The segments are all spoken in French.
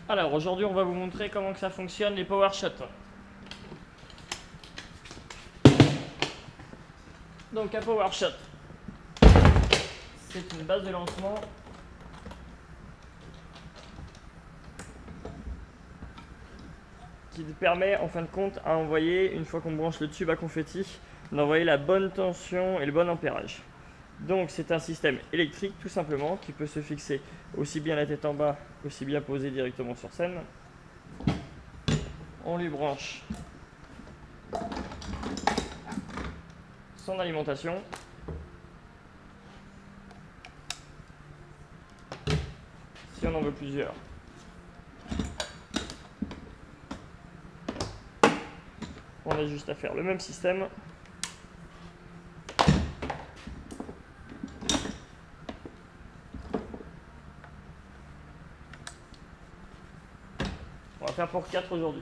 Alors aujourd'hui on va vous montrer comment que ça fonctionne les power shots. Donc un power shot, c'est une base de lancement qui permet en fin de compte à envoyer, une fois qu'on branche le tube à confetti, d'envoyer la bonne tension et le bon ampérage. Donc c'est un système électrique tout simplement qui peut se fixer aussi bien la tête en bas, aussi bien posé directement sur scène. On lui branche son alimentation. Si on en veut plusieurs, on a juste à faire le même système. On va faire pour 4 aujourd'hui.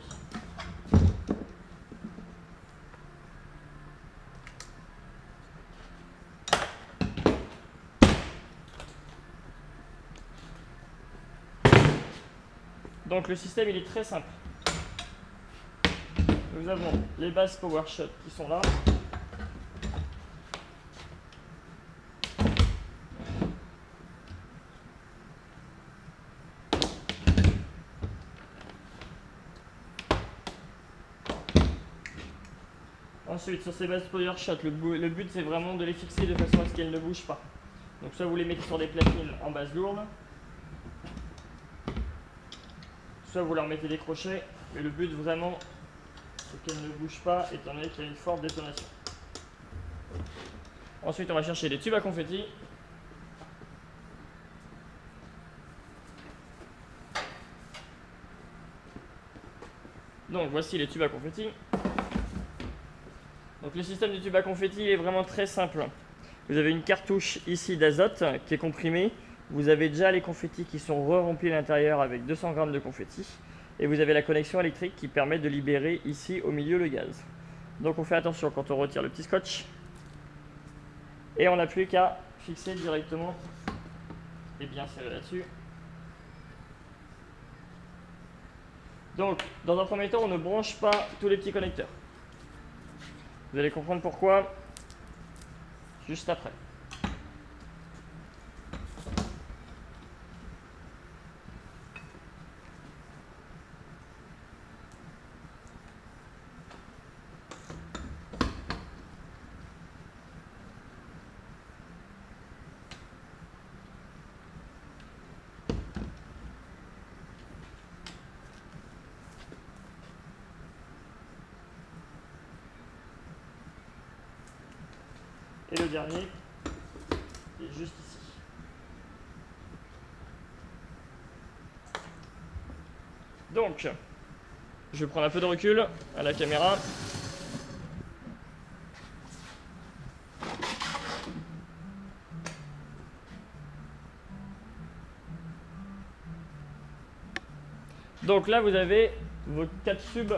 Donc le système il est très simple. Nous avons les bases power shot qui sont là. Ensuite, sur ces bases power shot, le but c'est vraiment de les fixer de façon à ce qu'elles ne bougent pas. Donc soit vous les mettez sur des platines en base lourde, soit vous leur mettez des crochets, mais le but vraiment c'est qu'elles ne bougent pas étant donné qu'il y a une forte détonation. Ensuite on va chercher des tubes à confetti. Donc voici les tubes à confetti. Donc le système du tube à confetti est vraiment très simple. Vous avez une cartouche ici d'azote qui est comprimée. Vous avez déjà les confettis qui sont re-remplis à l'intérieur avec 200 g de confetti. Et vous avez la connexion électrique qui permet de libérer ici au milieu le gaz. Donc on fait attention quand on retire le petit scotch. Et on n'a plus qu'à fixer directement et bien serrer là-dessus. Donc dans un premier temps on ne branche pas tous les petits connecteurs. Vous allez comprendre pourquoi juste après. Et le dernier est juste ici. Donc, je vais prendre un peu de recul à la caméra. Donc là, vous avez vos 4 tubes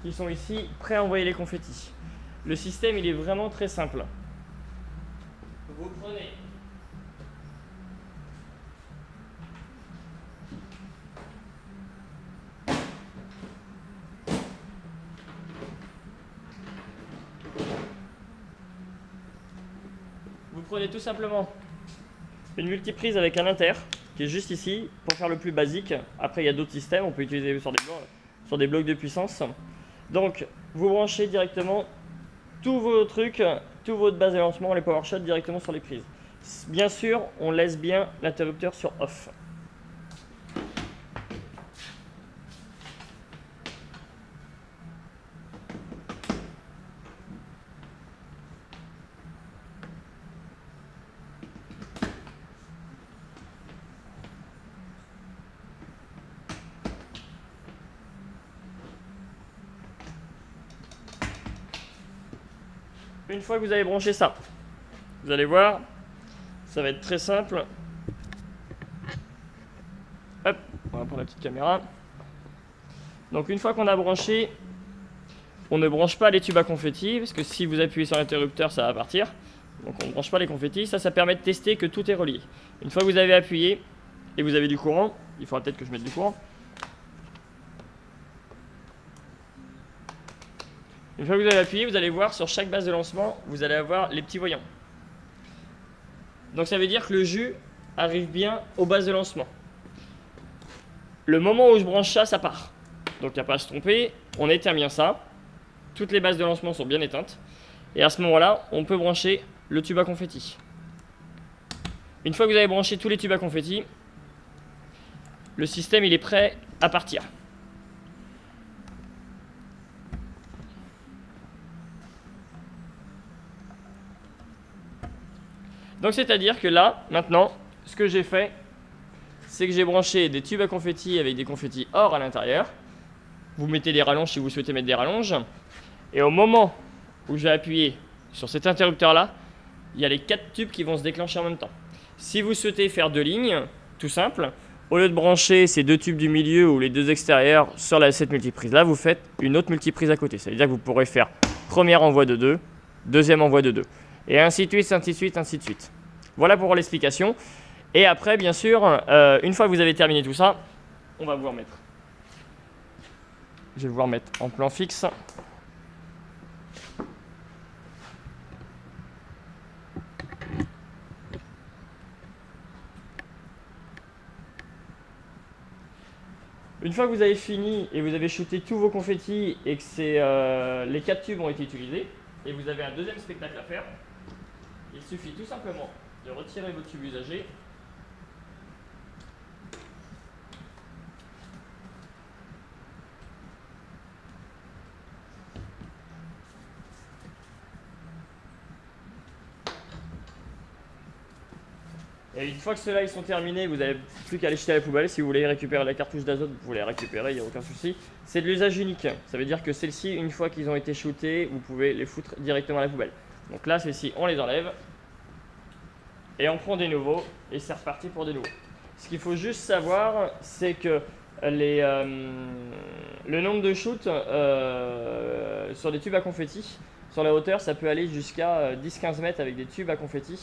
qui sont ici, prêts à envoyer les confettis. Le système, il est vraiment très simple. Vous prenez tout simplement une multiprise avec un inter qui est juste ici pour faire le plus basique. Après, il y a d'autres systèmes, on peut utiliser sur des blocs de puissance. Donc, vous branchez directement tous vos trucs, tous votre base de lancement, les power shots directement sur les prises. Bien sûr, on laisse bien l'interrupteur sur off. Une fois que vous avez branché ça, vous allez voir, ça va être très simple. Hop, on va prendre la petite caméra. Donc une fois qu'on a branché, on ne branche pas les tubes à confetti, parce que si vous appuyez sur l'interrupteur, ça va partir. Donc on ne branche pas les confettis, ça permet de tester que tout est relié. Une fois que vous avez appuyé et vous avez du courant, il faudra peut-être que je mette du courant. Une fois que vous avez appuyé, vous allez voir sur chaque base de lancement, vous allez avoir les petits voyants. Donc ça veut dire que le jus arrive bien aux bases de lancement. Le moment où je branche ça, ça part. Donc il n'y a pas à se tromper, on éteint bien ça. Toutes les bases de lancement sont bien éteintes. Et à ce moment-là, on peut brancher le tube à confetti. Une fois que vous avez branché tous les tubes à confetti, le système il est prêt à partir. Donc c'est-à-dire que là, maintenant, ce que j'ai fait, c'est que j'ai branché des tubes à confetti avec des confettis or à l'intérieur. Vous mettez des rallonges si vous souhaitez mettre des rallonges. Et au moment où je vais appuyer sur cet interrupteur-là, il y a les 4 tubes qui vont se déclencher en même temps. Si vous souhaitez faire 2 lignes, tout simple, au lieu de brancher ces 2 tubes du milieu ou les 2 extérieurs sur cette multiprise-là, vous faites une autre multiprise à côté. Ça veut dire que vous pourrez faire premier envoi de 2, deuxième envoi de 2. Et ainsi de suite, ainsi de suite, ainsi de suite. Voilà pour l'explication. Et après, bien sûr, une fois que vous avez terminé tout ça, on va vous remettre. Je vais vous remettre en plan fixe. Une fois que vous avez fini et vous avez shooté tous vos confettis et que les 4 tubes ont été utilisés, et vous avez un deuxième spectacle à faire, il suffit tout simplement de retirer vos tubes usagés. Et une fois que ceux-là ils sont terminés, vous n'avez plus qu'à les jeter à la poubelle. Si vous voulez récupérer la cartouche d'azote, vous pouvez les récupérer, il n'y a aucun souci. C'est de l'usage unique. Ça veut dire que celles-ci, une fois qu'ils ont été shootés, vous pouvez les foutre directement à la poubelle. Donc là, celles-ci, on les enlève. Et on prend des nouveaux. Et c'est reparti pour des nouveaux. Ce qu'il faut juste savoir, c'est que le nombre de shoots sur des tubes à confetti, sur la hauteur, ça peut aller jusqu'à 10-15 mètres avec des tubes à confetti.